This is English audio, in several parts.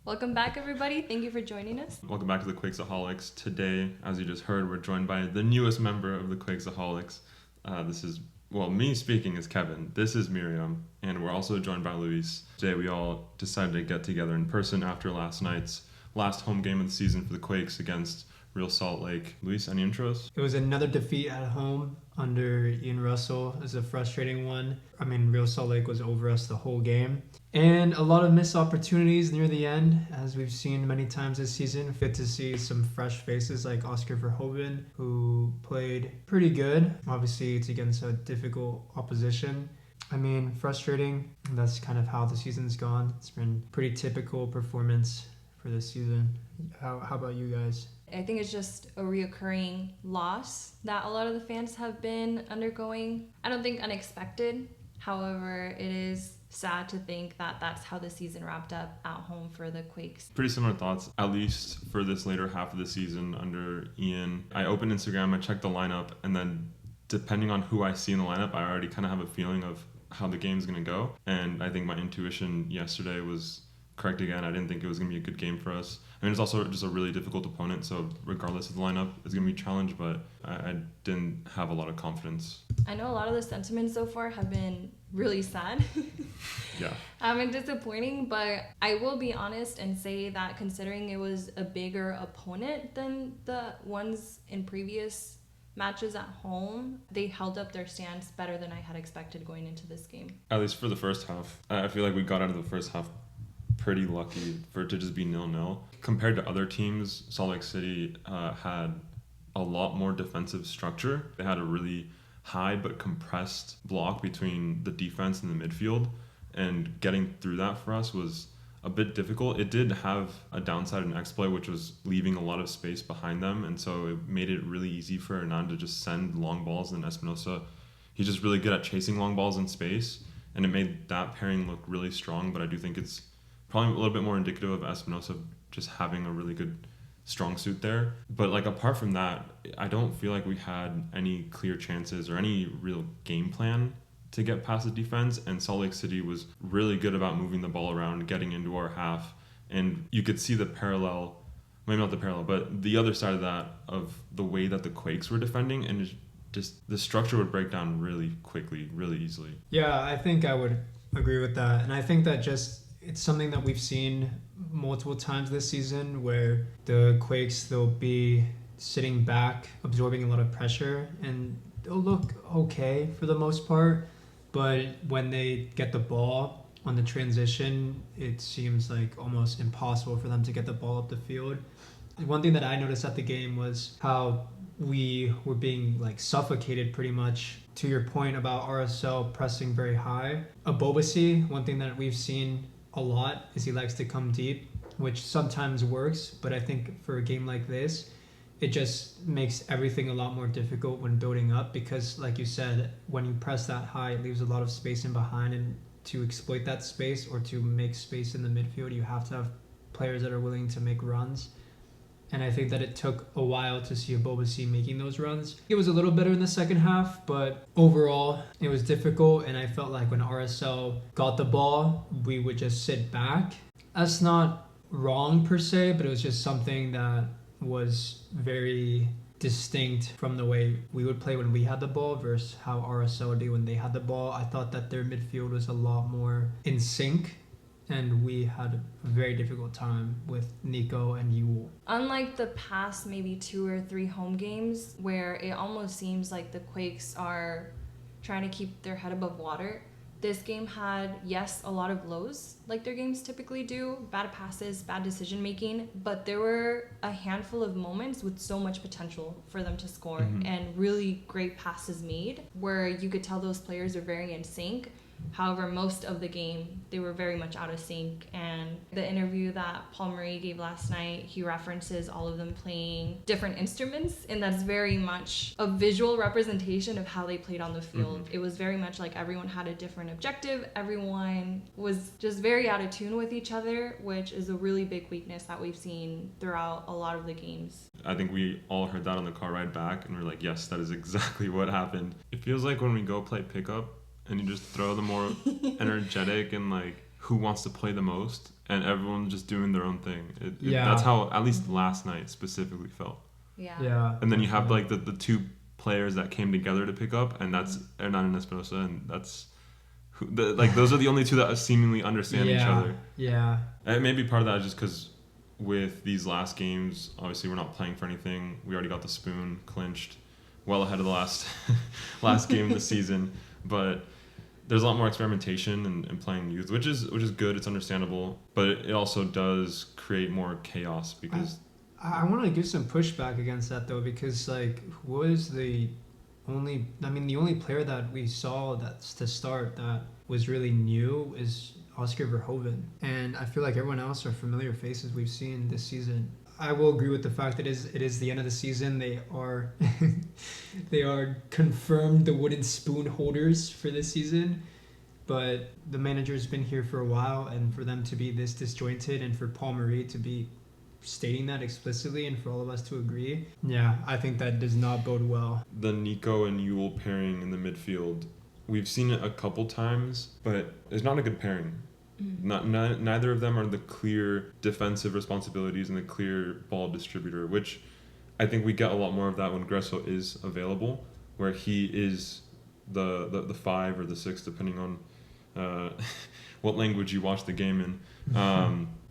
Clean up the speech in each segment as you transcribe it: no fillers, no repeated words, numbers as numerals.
Welcome back, everybody. Thank you for joining us. Welcome back to the Quakesaholics. Today, as you just heard, we're joined by the newest member of the Quakesaholics. Me speaking is Kevin. This is Miriam, and we're also joined by Luis. Today, we all decided to get together in person after last night's last home game of the season for the Quakes against Real Salt Lake. Luis, any intros? It was another defeat at home under Ian Russell. It was a frustrating one. Real Salt Lake was over us the whole game. And a lot of missed opportunities near the end, as we've seen many times this season. Good to see some fresh faces like Oscar Verhoeven, who played pretty good. Obviously, it's against a difficult opposition. Frustrating. That's kind of how the season's gone. It's been pretty typical performance for this season. How about you guys? I think it's just a reoccurring loss that a lot of the fans have been undergoing. I don't think unexpected. However, it is sad to think that that's how the season wrapped up at home for the Quakes. Pretty similar thoughts, at least for this later half of the season under Ian. I opened Instagram, I checked the lineup, and then depending on who I see in the lineup, I already kind of have a feeling of how the game's going to go. And I think my intuition yesterday was correct again. I didn't think it was going to be a good game for us. It's also just a really difficult opponent, so regardless of the lineup, it's going to be a challenge, but I didn't have a lot of confidence. I know a lot of the sentiments so far have been really sad. Yeah. And disappointing, but I will be honest and say that considering it was a bigger opponent than the ones in previous matches at home, they held up their stance better than I had expected going into this game. At least for the first half. I feel like we got out of the first half pretty lucky for it to just be 0-0. Compared to other teams, Salt Lake City had a lot more defensive structure. They had a really high but compressed block between the defense and the midfield, and getting through that for us was a bit difficult. It did have a downside and exploit, which was leaving a lot of space behind them, and so it made it really easy for Hernan to just send long balls. And Espinosa, he's just really good at chasing long balls in space, and it made that pairing look really strong. But I do think it's probably a little bit more indicative of Espinosa just having a really good strong suit there. But apart from that, I don't feel like we had any clear chances or any real game plan to get past the defense. And Salt Lake City was really good about moving the ball around, getting into our half. And you could see the parallel, maybe not the parallel, but the other side of that, of the way that the Quakes were defending, and just the structure would break down really quickly, really easily. Yeah, I think I would agree with that. And I think that it's something that we've seen multiple times this season, where the Quakes, they'll be sitting back, absorbing a lot of pressure, and they'll look okay for the most part. But when they get the ball on the transition, it seems like almost impossible for them to get the ball up the field. One thing that I noticed at the game was how we were being suffocated pretty much. To your point about RSL pressing very high, Abobasi, one thing that we've seen a lot is he likes to come deep, which sometimes works, but I think for a game like this, it just makes everything a lot more difficult when building up, because like you said, when you press that high, it leaves a lot of space in behind, and to exploit that space or to make space in the midfield, you have to have players that are willing to make runs. And I think that it took a while to see Abobasi making those runs. It was a little better in the second half, but overall it was difficult, and I felt like when RSL got the ball, we would just sit back. That's not wrong per se, but it was just something that was very distinct from the way we would play when we had the ball versus how RSL would do when they had the ball. I thought that their midfield was a lot more in sync, and we had a very difficult time with Nico and Yul. Unlike the past maybe 2 or 3 home games, where it almost seems like the Quakes are trying to keep their head above water, this game had, yes, a lot of lows, like their games typically do, bad passes, bad decision making, but there were a handful of moments with so much potential for them to score, and really great passes made, where you could tell those players are very in sync. However, most of the game, they were very much out of sync. And the interview that Paul Marie gave last night, he references all of them playing different instruments, and that's very much a visual representation of how they played on the field. It was very much like everyone had a different objective. Everyone was just very out of tune with each other, which is a really big weakness that we've seen throughout a lot of the games. I think we all heard that on the car ride back, and we're like, yes, that is exactly what happened. It feels like when we go play pickup, and you just throw the more energetic and who wants to play the most, and everyone's just doing their own thing. Yeah. That's how at least last night specifically felt. Yeah. Yeah. And then you have definitely. like the two players that came together to pick up, and that's Hernan and Espinosa, and that's those are the only two that seemingly understand each other. Yeah. And maybe part of that is just because with these last games, obviously we're not playing for anything. We already got the spoon clinched, well ahead of the last game of the season. But there's a lot more experimentation and playing youth, which is good. It's understandable, but it also does create more chaos because I want to give some pushback against that though, because like, who was the only player that we saw that's to start that was really new is Oscar Verhoeven, and I feel like everyone else are familiar faces we've seen this season. I will agree with the fact that it is the end of the season. They are they are confirmed the wooden spoon holders for this season, but the manager's been here for a while, and for them to be this disjointed, and for Paul Marie to be stating that explicitly, and for all of us to agree, yeah, I think that does not bode well. the Nico and Yule pairing in the midfield, we've seen it a couple times, but it's not a good pairing. Neither of them are the clear defensive responsibilities and the clear ball distributor, which I think we get a lot more of that when Gresso is available, where he is the 5 or the 6, depending on what language you watch the game in.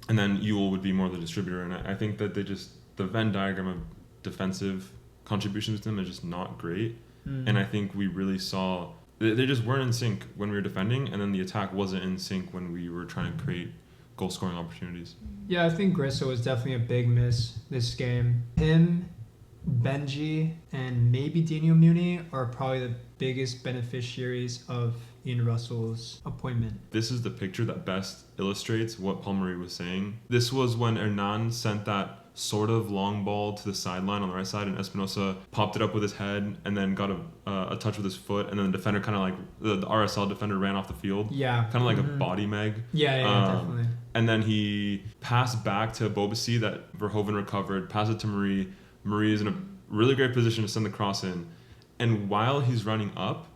And then Yule would be more the distributor. And I think that the Venn diagram of defensive contributions to them is just not great. And I think we really saw they just weren't in sync when we were defending, and then the attack wasn't in sync when we were trying to create goal scoring opportunities. Yeah, I think Gresso was definitely a big miss this game. Him, Benji, and maybe Daniel Muni are probably the biggest beneficiaries of Ian Russell's appointment. This is the picture that best illustrates what Paul Marie was saying. This was when Hernan sent that sort of long ball to the sideline on the right side, and Espinosa popped it up with his head and then got a touch with his foot, and then the defender kind of like the RSL defender ran off the field. Yeah. Kind of like a body mag. Yeah, definitely. And then he passed back to Bobasi that Verhoeven recovered, passed it to Marie. Marie is in a really great position to send the cross in. And while he's running up,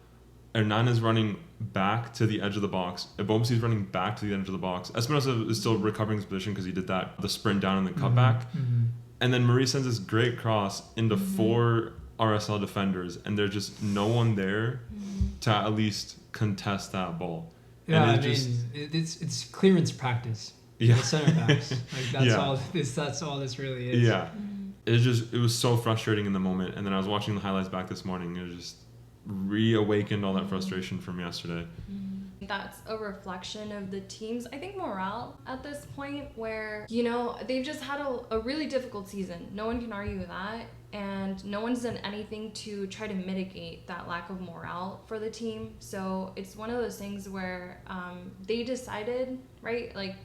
Hernan is running back to the edge of the box. Bobasi is running back to the edge of the box. Espinosa is still recovering his position because he did the sprint down and the cutback. And then Marie sends this great cross into 4 RSL defenders, and there's just no one there to at least contest that ball. Yeah, and it's clearance practice. Yeah. The center backs. Like that's Yeah. all this really is. Yeah. It was so frustrating in the moment, and then I was watching the highlights back this morning, and it just reawakened all that frustration from yesterday. That's a reflection of the team's, I think, morale at this point, where, they've just had a really difficult season. No one can argue with that. And no one's done anything to try to mitigate that lack of morale for the team. So it's one of those things where they decided, right? Like,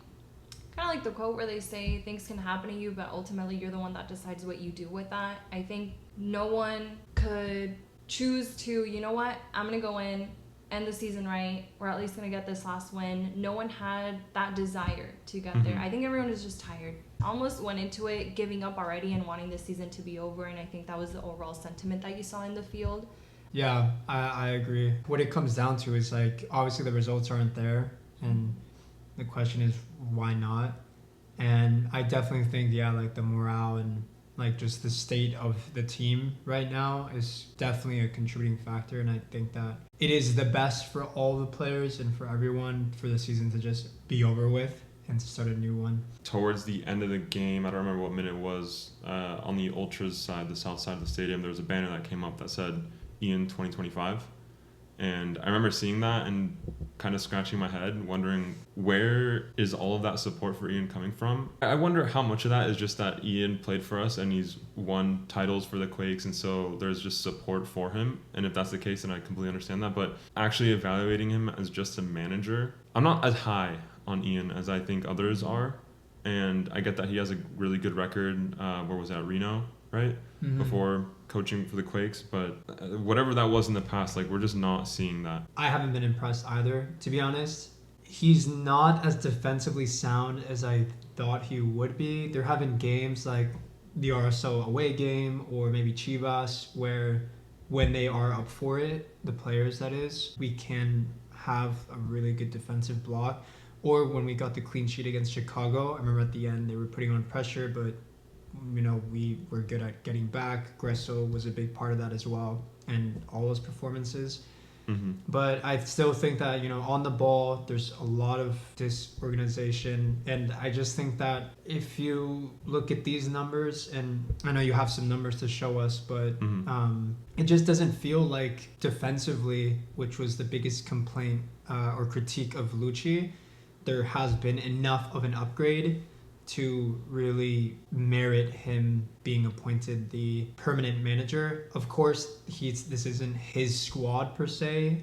kind of like the quote where they say things can happen to you, but ultimately you're the one that decides what you do with that. I think no one could choose to, you know what, I'm going to go in, end the season right. We're at least going to get this last win. No one had that desire to get there. I think everyone is just tired. Almost went into it giving up already and wanting this season to be over. And I think that was the overall sentiment that you saw in the field. Yeah, I agree. What it comes down to is, like, obviously the results aren't there. And the question is, why not? And I definitely think, like the morale and like just the state of the team right now is definitely a contributing factor. And I think that it is the best for all the players and for everyone for the season to just be over with and to start a new one. Towards the end of the game, I don't remember what minute it was, on the Ultras side, the south side of the stadium, there was a banner that came up that said Ian 2025. And I remember seeing that and kind of scratching my head, wondering where is all of that support for Ian coming from? I wonder how much of that is just that Ian played for us and he's won titles for the Quakes, and so there's just support for him. And if that's the case, then I completely understand that. But actually evaluating him as just a manager, I'm not as high on Ian as I think others are. And I get that he has a really good record. Where was that? Reno, right? Before coaching for the Quakes, but whatever that was in the past, like, we're just not seeing that. I haven't been impressed either, to be honest. He's not as defensively sound as I thought he would be. There have been games like the RSO away game or maybe Chivas where when they are up for it, the players that is, we can have a really good defensive block. or when we got the clean sheet against Chicago. I remember at the end they were putting on pressure, but we were good at getting back. Gresso was a big part of that as well, and all those performances. But I still think that, on the ball, there's a lot of disorganization. And I just think that if you look at these numbers, and I know you have some numbers to show us, but it just doesn't feel like defensively, which was the biggest complaint or critique of Luchi, there has been enough of an upgrade to really merit him being appointed the permanent manager. Of course, this isn't his squad per se,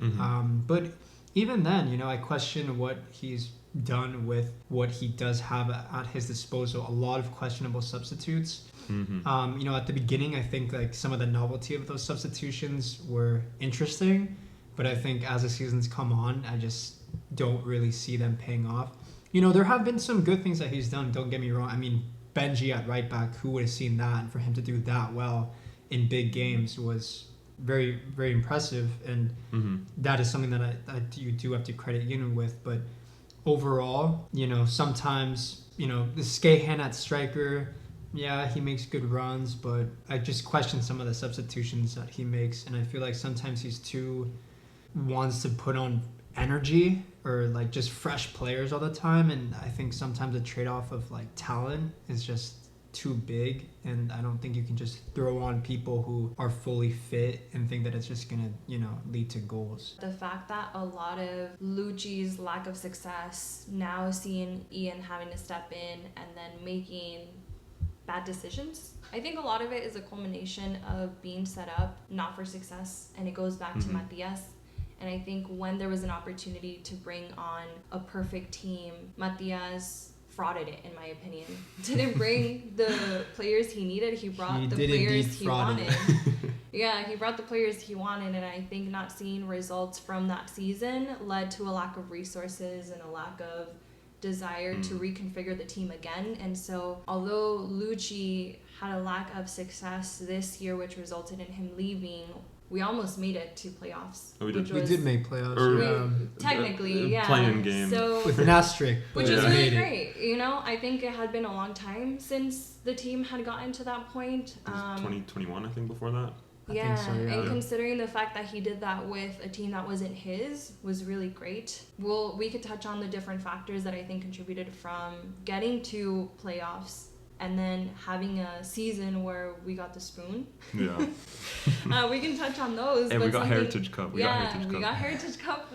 but even then, I question what he's done with what he does have at his disposal. A lot of questionable substitutes. At the beginning, I think like some of the novelty of those substitutions were interesting, but I think as the seasons come on, I just don't really see them paying off. There have been some good things that he's done, don't get me wrong. I mean, Benji at right back, who would have seen that? And for him to do that well in big games was very, very impressive. And that is something that you do have to credit Yun with. But overall, sometimes, the Skahan at striker, yeah, he makes good runs, but I just question some of the substitutions that he makes. And I feel like sometimes he's too wants to put on energy or like just fresh players all the time, and I think sometimes the trade-off of like talent is just too big, and I don't think you can just throw on people who are fully fit and think that it's just gonna lead to goals. The fact that a lot of Luchi's lack of success, now seeing Ian having to step in and then making bad decisions, I think a lot of it is a culmination of being set up not for success, and it goes back to Matias. And I think when there was an opportunity to bring on a perfect team, Matias frauded it, in my opinion. Didn't bring the players he needed. He brought the players he wanted. Yeah, he brought the players he wanted. And I think not seeing results from that season led to a lack of resources and a lack of desire to reconfigure the team again. And so although Luchi had a lack of success this year, which resulted in him leaving, we almost made it to playoffs. Oh, we did. We did make playoffs. Technically, yeah. Playing game. So, with an asterisk. Which was really great. I think it had been a long time since the team had gotten to that point. 2021, I think, before that. I think so, yeah. And considering the fact that he did that with a team that wasn't his was really great. We could touch on the different factors that I think contributed from getting to playoffs and then having a season where we got the spoon. Yeah. We can touch on those. And we got Heritage Cup. We got Heritage Cup,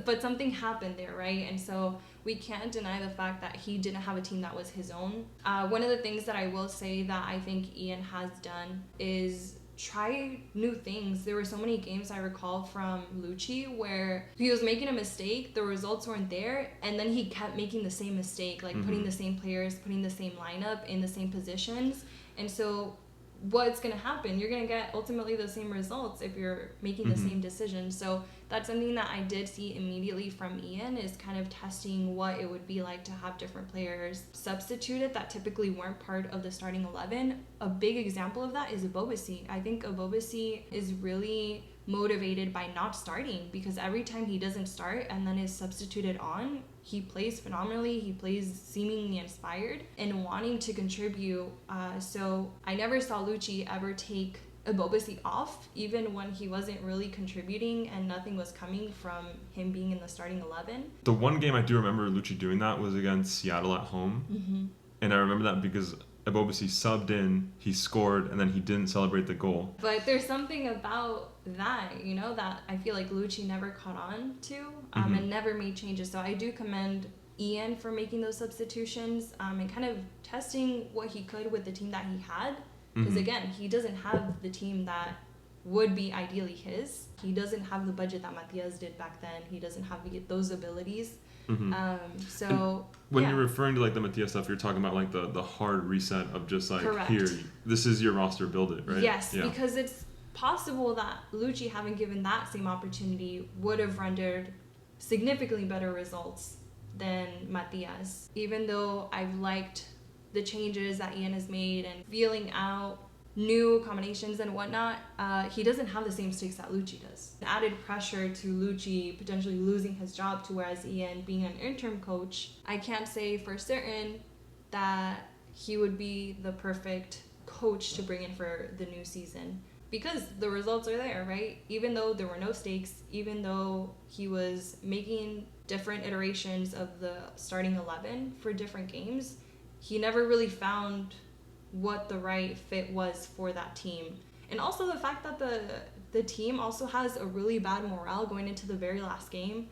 but something happened there, right? And so we can't deny the fact that he didn't have a team that was his own. One of the things that I will say that I think Ian has done is try new things. There were so many games I recall from Luchi where he was making a mistake, the results weren't there, and then he kept making the same mistake, like putting the same players, putting the same lineup in the same positions. And so what's going to happen? You're going to get ultimately the same results if you're making the same decisions. So that's something that I did see immediately from Ian, is kind of testing what it would be like to have different players substituted that typically weren't part of the starting 11. A big example of that is Abobasi. I think Abobasi is really motivated by not starting, because every time he doesn't start and then is substituted on, he plays phenomenally. He plays seemingly inspired and wanting to contribute. So I never saw Luchi ever take Abobasi off, even when he wasn't really contributing and nothing was coming from him being in the starting 11. The one game I do remember Luchi doing that was against Seattle at home. And I remember that because Abobasi subbed in, he scored, and then he didn't celebrate the goal. But there's something about that, that I feel like Luchi never caught on to and never made changes. So I do commend Ian for making those substitutions and kind of testing what he could with the team that he had. Because again, he doesn't have the team that would be ideally his. He doesn't have the budget that Matias did back then. He doesn't have those abilities. So when you're referring to like the Matias stuff, you're talking about like the hard reset of just like, correct. Here, this is your roster, build it, right? Yes, because it's possible that Luchi, having given that same opportunity, would have rendered significantly better results than Matias. Even though I've liked the changes that Ian has made and feeling out new combinations and whatnot, he doesn't have the same stakes that Luchi does. Added pressure to Luchi potentially losing his job to whereas Ian being an interim coach, I can't say for certain that he would be the perfect coach to bring in for the new season because the results are there, right? Even though there were no stakes, even though he was making different iterations of the starting 11 for different games, he never really found what the right fit was for that team. And also the fact that the team also has a really bad morale going into the very last game.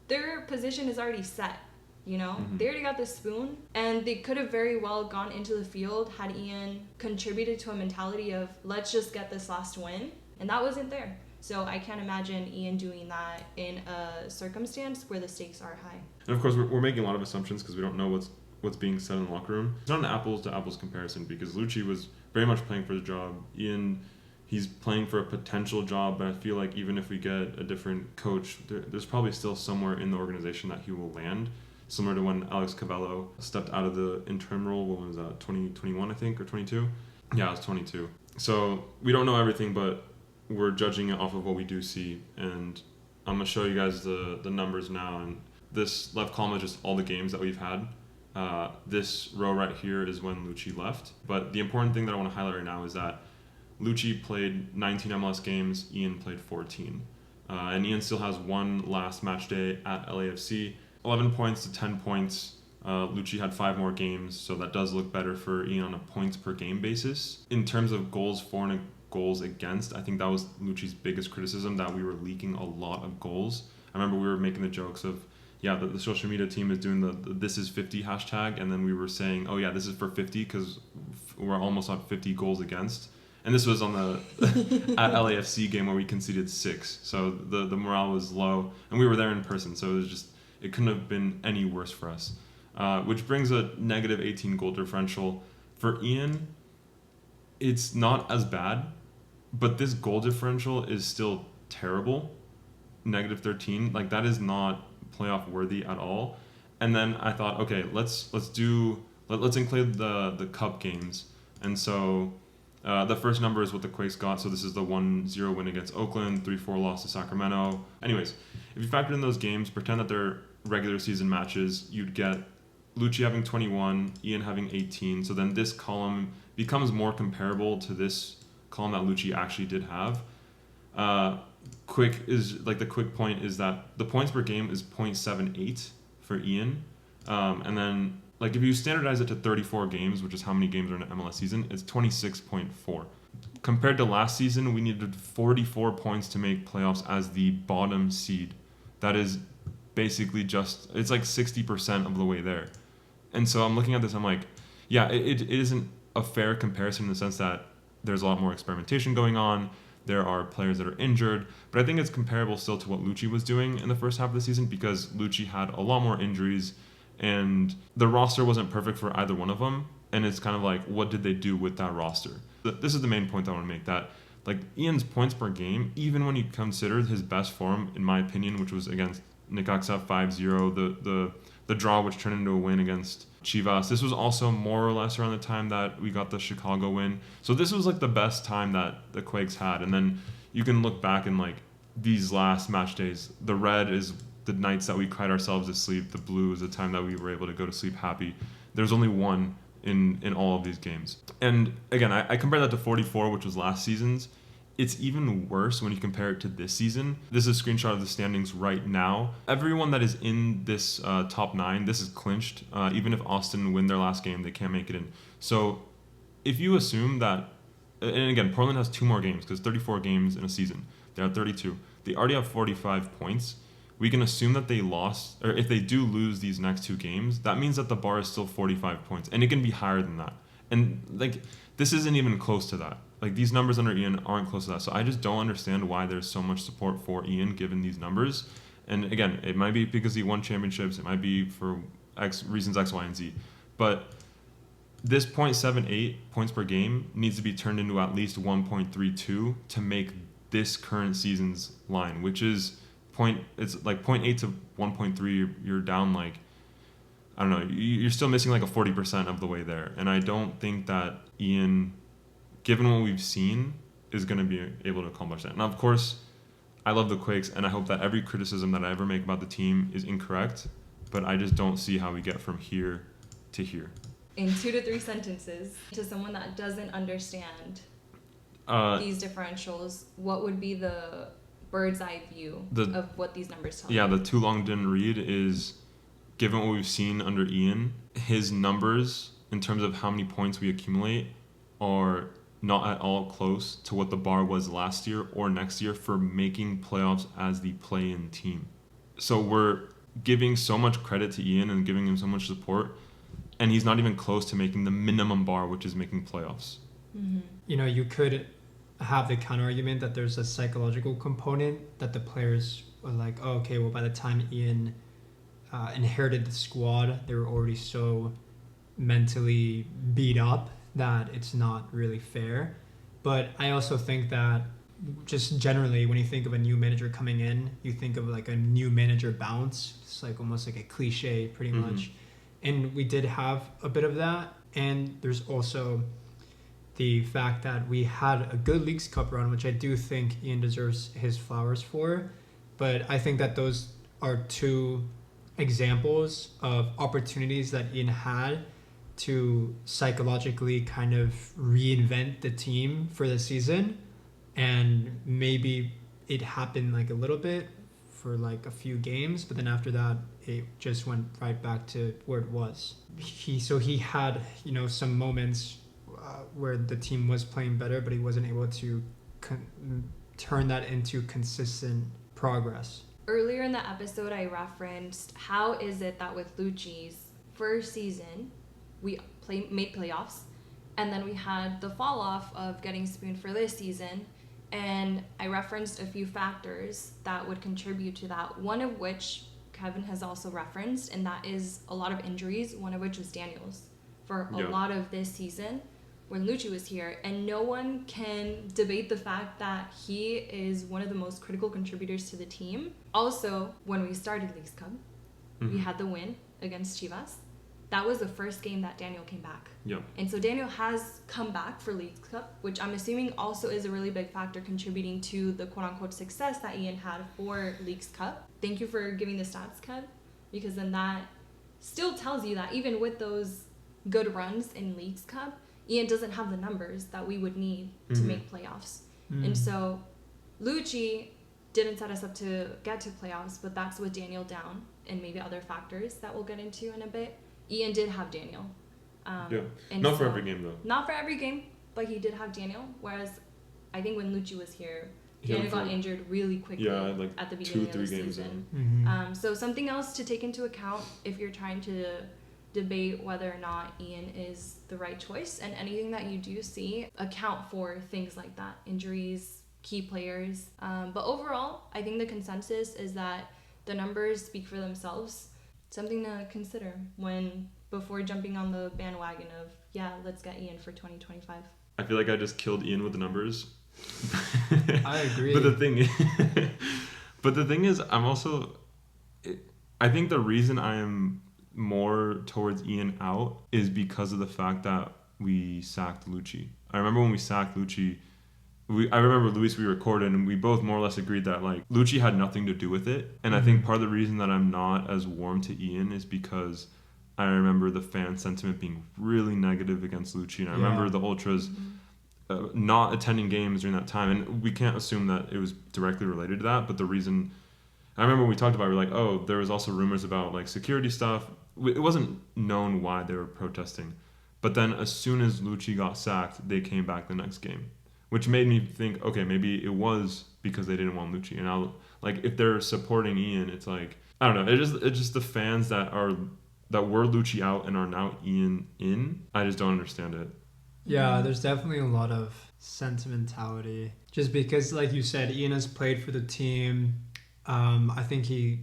Their position is already set, you know? Mm-hmm. They already got the spoon, and they could have very well gone into the field had Ian contributed to a mentality of, let's just get this last win. And that wasn't there. So I can't imagine Ian doing that in a circumstance where the stakes are high. And of course, we're making a lot of assumptions because we don't know what's being said in the locker room. It's not an apples to apples comparison because Luchi was very much playing for the job. Ian, he's playing for a potential job, but I feel like even if we get a different coach, there's probably still somewhere in the organization that he will land. Similar to when Alex Cavello stepped out of the interim role. What was that, 2021, I think, or 22? Yeah, it was 22. So we don't know everything, but we're judging it off of what we do see. And I'm going to show you guys the numbers now. And this left column is just all the games that we've had. This row right here is when Luchi left. But the important thing that I want to highlight right now is that Luchi played 19 MLS games, Ian played 14. And Ian still has one last match day at LAFC. 11 points to 10 points. Luchi had 5 more games, so that does look better for Ian on a points per game basis. In terms of goals for and goals against, I think that was Luchi's biggest criticism, that we were leaking a lot of goals. I remember we were making the jokes of, yeah, the social media team is doing the this is 50 hashtag, and then we were saying, oh yeah, this is for 50 because we're almost at 50 goals against. And this was on the at LAFC game where we conceded 6. So the morale was low, and we were there in person, so it couldn't have been any worse for us. Which brings a negative 18 goal differential. For Ian, it's not as bad, but this goal differential is still terrible. Negative 13, like that is not playoff worthy at all. And then I thought, okay, let's include the cup games. And so the first number is what the Quakes got. So this is the 1-0 win against Oakland, 3-4 loss to Sacramento. Anyways, if you factor in those games, pretend that they're regular season matches, you'd get Luchi having 21, Ian having 18. So then this column becomes more comparable to this column that Luchi actually did have. The quick point is that the points per game is 0.78 for Ian. And then like if you standardize it to 34 games, which is how many games are in an MLS season, it's 26.4. Compared to last season, we needed 44 points to make playoffs as the bottom seed. That is basically it's like 60% of the way there. And so I'm looking at this, I'm like, yeah, it isn't a fair comparison in the sense that there's a lot more experimentation going on. There are players that are injured, but I think it's comparable still to what Luchi was doing in the first half of the season because Luchi had a lot more injuries and the roster wasn't perfect for either one of them. And it's kind of like, what did they do with that roster? This is the main point I want to make, that like Ian's points per game, even when you consider his best form, in my opinion, which was against Necaxa 5-0, the draw which turned into a win against Chivas. This was also more or less around the time that we got the Chicago win. So this was like the best time that the Quakes had. And then you can look back in like these last match days. The red is the nights that we cried ourselves to sleep. The blue is the time that we were able to go to sleep happy. There's only one in all of these games. And again, I compare that to 44, which was last season's. It's even worse when you compare it to this season. This is a screenshot of the standings right now. Everyone that is in this top 9, this is clinched. Even if Austin win their last game, they can't make it in. So if you assume that, and again, Portland has 2 more games because 34 games in a season. They're at 32. They already have 45 points. We can assume that they lost, or if they do lose these next 2 games, that means that the bar is still 45 points. And it can be higher than that. And like, this isn't even close to that. Like these numbers under Ian aren't close to that. So I just don't understand why there's so much support for Ian given these numbers. And again, it might be because he won championships. It might be for reasons X, Y, and Z. But this 0.78 points per game needs to be turned into at least 1.32 to make this current season's line, which is it's like 0.8 to 1.3. You're down like, I don't know, you're still missing like a 40% of the way there. And I don't think that Ian given what we've seen, is going to be able to accomplish that. Now, of course, I love the Quakes, and I hope that every criticism that I ever make about the team is incorrect, but I just don't see how we get from here to here. In 2 to 3 sentences, to someone that doesn't understand these differentials, what would be the bird's eye view of what these numbers tell you? Yeah, the too long didn't read is, given what we've seen under Ian, his numbers in terms of how many points we accumulate are not at all close to what the bar was last year or next year for making playoffs as the play-in team. So we're giving so much credit to Ian and giving him so much support, and he's not even close to making the minimum bar, which is making playoffs. Mm-hmm. You know, you could have the counter argument that there's a psychological component that the players were like, oh, okay, well, by the time Ian inherited the squad, they were already so mentally beat up that it's not really fair. But I also think that just generally, when you think of a new manager coming in, you think of like a new manager bounce. It's like almost like a cliche pretty much. And we did have a bit of that. And there's also the fact that we had a good Leagues Cup run, which I do think Ian deserves his flowers for. But I think that those are 2 examples of opportunities that Ian had to psychologically kind of reinvent the team for the season, and maybe it happened like a little bit for like a few games, but then after that it just went right back to where it was. He had, you know, some moments where the team was playing better, but he wasn't able to turn that into consistent progress. Earlier in the episode, I referenced how is it that with Luchi's first season, we made playoffs, and then we had the fall off of getting spooned for this season, and I referenced a few factors that would contribute to that, one of which Kevin has also referenced, and that is a lot of injuries, one of which was Daniel's for a lot of this season when Luchi was here, and no one can debate the fact that he is one of the most critical contributors to the team. Also, when we started Leagues Cup, we had the win against Chivas. That was the first game that Daniel came back. Yeah. And so Daniel has come back for Leagues Cup, which I'm assuming also is a really big factor contributing to the quote-unquote success that Ian had for Leagues Cup. Thank you for giving the stats, Kev, because then that still tells you that even with those good runs in Leagues Cup, Ian doesn't have the numbers that we would need to make playoffs. And so Luchi didn't set us up to get to playoffs, but that's with Daniel down and maybe other factors that we'll get into in a bit. Ian did have Daniel. And not for every game, though. Not for every game, but he did have Daniel. Whereas I think when Luchi was here, Daniel got injured really quickly at the beginning of the season. So something else to take into account if you're trying to debate whether or not Ian is the right choice, and anything that you do see, account for things like that, injuries, key players. But overall, I think the consensus is that the numbers speak for themselves. Something to consider before jumping on the bandwagon of, let's get Ian for 2025. I feel like I just killed Ian with the numbers. I agree. But the thing is, I think the reason I am more towards Ian out is because of the fact that we sacked Luchi. I remember when we sacked Luchi, I remember, Luis, we recorded and we both more or less agreed that like Luchi had nothing to do with it. And I think part of the reason that I'm not as warm to Ian is because I remember the fan sentiment being really negative against Luchi. And I remember the Ultras not attending games during that time. And we can't assume that it was directly related to that. But the reason, I remember when we talked about it, we were like, oh, there was also rumors about like security stuff. It wasn't known why they were protesting. But then as soon as Luchi got sacked, they came back the next game, which made me think, okay, maybe it was because they didn't want Luchi. And now, like, if they're supporting Ian, it's like, I don't know. It's just the fans that were Luchi out and are now Ian in. I just don't understand it. Yeah, there's definitely a lot of sentimentality. Just because, like you said, Ian has played for the team. I think he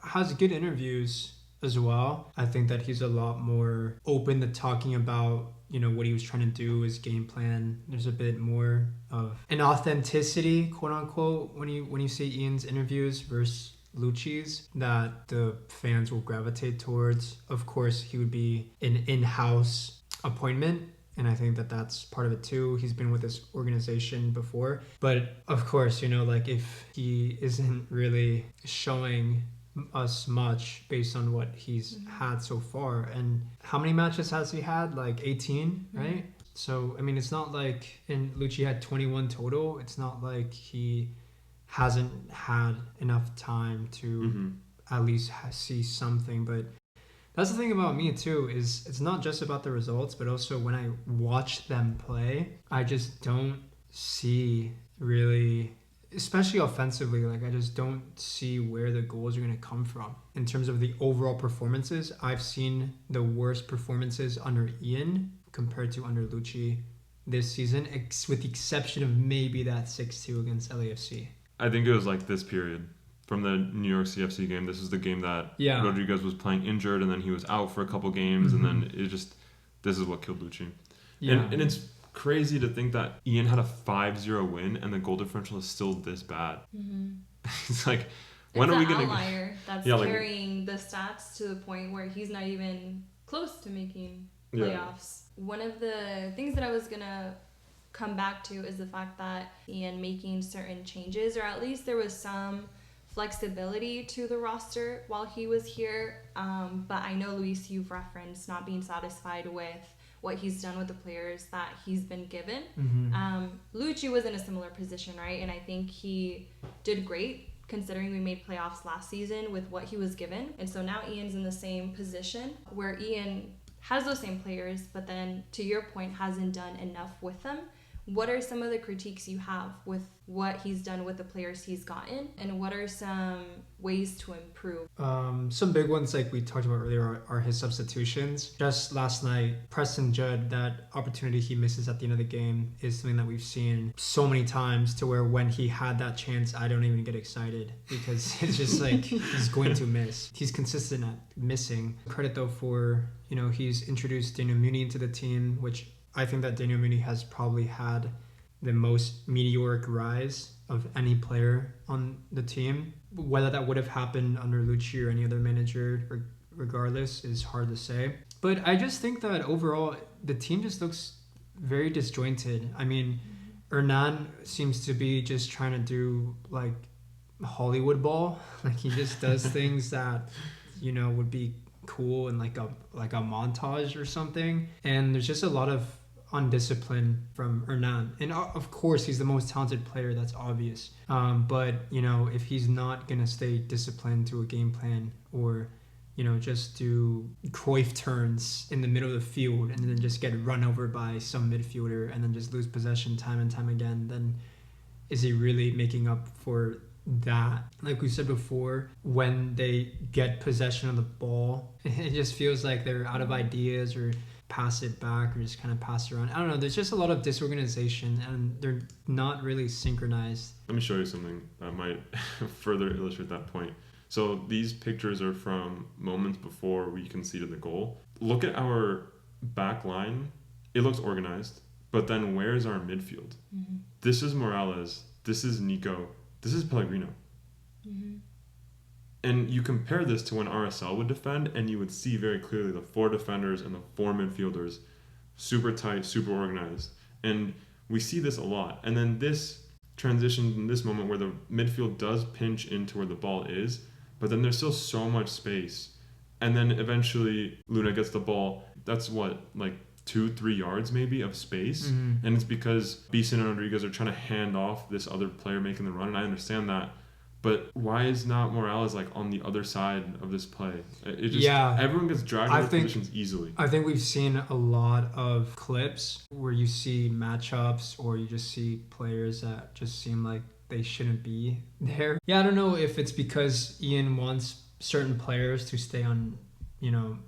has good interviews as well. I think that he's a lot more open to talking about, you know, what he was trying to do, his game plan. There's a bit more of an authenticity, quote unquote, when you see Ian's interviews versus Luchi's, that the fans will gravitate towards. Of course, he would be an in-house appointment And I think that that's part of it too. He's been with this organization before. But of course, like if he isn't really showing us much based on what he's had so far. And how many matches has he had? Like 18, right? So, I mean, it's not like, and Luchi had 21 total. It's not like he hasn't had enough time to at least see something. But that's the thing about me too, is it's not just about the results, but also when I watch them play, I just don't see really, especially offensively, like I just don't see where the goals are going to come from. In terms of the overall performances, I've seen the worst performances under Ian compared to under Luchi this season, with the exception of maybe that 6-2 against LAFC. I think it was like this period from the New York CFC game. This is the game that Rodriguez was playing injured, and then he was out for a couple games, and then this is what killed Luchi. Yeah. And it's crazy to think that Ian had a 5-0 win and the goal differential is still this bad. It's like, when are we going to... It's an outlier that's carrying the stats to the point where he's not even close to making playoffs. One of the things that I was going to come back to is the fact that Ian making certain changes, or at least there was some flexibility to the roster while he was here. But I know, Luis, you've referenced not being satisfied with what he's done with the players that he's been given. Luchi was in a similar position, right? And I think he did great considering we made playoffs last season with what he was given. And so now Ian's in the same position where Ian has those same players, but then to your point, hasn't done enough with them. What are some of the critiques you have with what he's done with the players he's gotten, and what are some ways to improve? Some big ones, like we talked about earlier, are his substitutions. Just last night, Preston Judd, that opportunity he misses at the end of the game is something that we've seen so many times, to where when he had that chance, I don't even get excited because it's just like he's going to miss. He's consistent at missing. Credit though for, he's introduced Daniel Muni into the team, which I think that Daniel Muni has probably had the most meteoric rise of any player on the team. Whether that would have happened under Luchi or any other manager, regardless, is hard to say. But I just think that overall, the team just looks very disjointed. I mean, Hernan seems to be just trying to do like Hollywood ball. Like he just does things that, would be cool in like a montage or something. And there's just a lot of undiscipline from Hernan. And of course, he's the most talented player, that's obvious. But, if he's not going to stay disciplined to a game plan, or, just do Cruyff turns in the middle of the field and then just get run over by some midfielder and then just lose possession time and time again, then is he really making up for that? Like we said before, when they get possession of the ball, it just feels like they're out of ideas, or pass it back, or just kind of pass it around. I don't know. There's just a lot of disorganization, and they're not really synchronized. Let me show you something that might further illustrate that point. So these pictures are from moments before we conceded the goal. Look at our back line. It looks organized, but then where's our midfield? This is Morales. This is Nico. This is Pellegrino. And you compare this to when RSL would defend, and you would see very clearly the 4 defenders and the 4 midfielders, super tight, super organized. And we see this a lot. And then this transition in this moment where the midfield does pinch into where the ball is, but then there's still so much space. And then eventually Luna gets the ball. That's what, like 2-3 yards maybe of space. And it's because Beeson and Rodriguez are trying to hand off this other player making the run. And I understand that. But why is not Morales like on the other side of this play? It just, everyone gets dragged into positions easily. I think we've seen a lot of clips where you see matchups, or you just see players that just seem like they shouldn't be there. I don't know if it's because Ian wants certain players to stay on,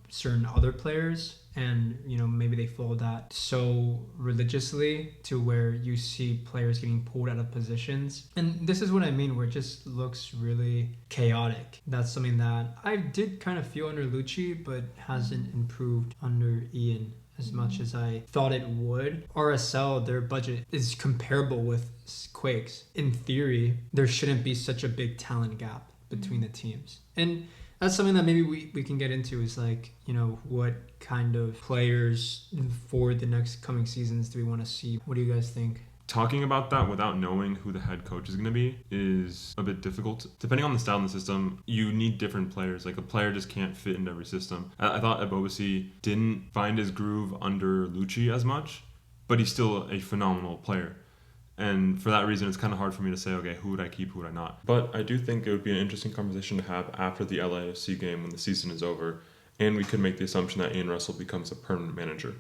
certain other players. And, maybe they follow that so religiously to where you see players getting pulled out of positions. And this is what I mean, where it just looks really chaotic. That's something that I did kind of feel under Luchi, but hasn't improved under Ian as much as I thought it would. RSL, their budget is comparable with Quakes. In theory, there shouldn't be such a big talent gap between the teams. And That's something that maybe we can get into is like, what kind of players for the next coming seasons do we want to see? What do you guys think? Talking about that without knowing who the head coach is going to be is a bit difficult. Depending on the style of the system, you need different players. Like a player just can't fit into every system. I thought Ebobisi didn't find his groove under Luchi as much, but he's still a phenomenal player. And for that reason, it's kind of hard for me to say, okay, who would I keep, who would I not? But I do think it would be an interesting conversation to have after the LAFC game when the season is over, and we could make the assumption that Ian Russell becomes a permanent manager.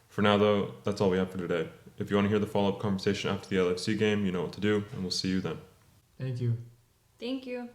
For now, though, that's all we have for today. If you want to hear the follow-up conversation after the LAFC game, you know what to do, and we'll see you then. Thank you. Thank you.